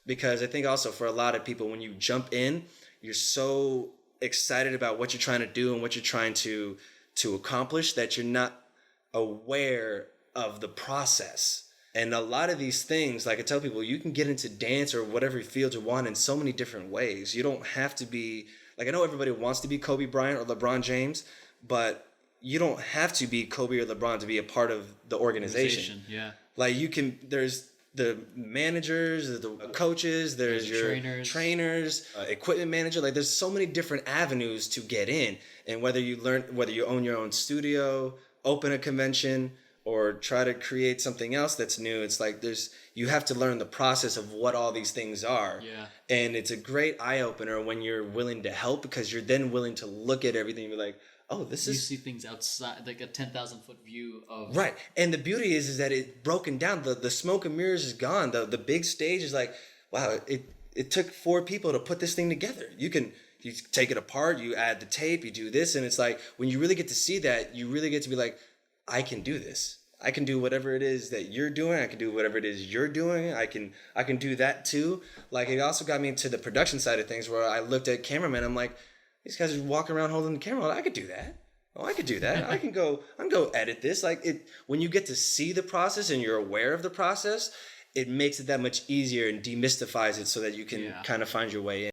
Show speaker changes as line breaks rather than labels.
because I think also for a lot of people, when you jump in, you're so excited about what you're trying to do and what you're trying to accomplish that you're not aware of the process. And a lot of these things, like I tell people, you can get into dance or whatever field you want in so many different ways. You don't have to be, like I know everybody wants to be Kobe Bryant or LeBron James, but you don't have to be Kobe or LeBron to be a part of the organization.
Yeah.
Like you can, there's the managers, the coaches, there's your trainers, equipment manager. Like there's so many different avenues to get in. And whether you own your own studio, open a convention, or try to create something else that's new, it's like you have to learn the process of what all these things are.
Yeah.
And it's a great eye opener when you're willing to help, because you're then willing to look at everything and be like, oh, you
see things outside, like a 10,000 foot view of.
Right. And the beauty is that it's broken down. The smoke and mirrors is gone. The big stage is like, wow, it took 4 people to put this thing together. You take it apart, you add the tape, you do this, and it's like when you really get to see that, you really get to be like, I can do this. I can do whatever it is that you're doing. I can do whatever it is you're doing. I can do that too. Like it also got me into the production side of things, where I looked at cameramen. I'm like, these guys are walking around holding the camera. I could do that. Oh, I could do that. I can go edit this. Like when you get to see the process and you're aware of the process, it makes it that much easier and demystifies it so that you can kind of find your way in.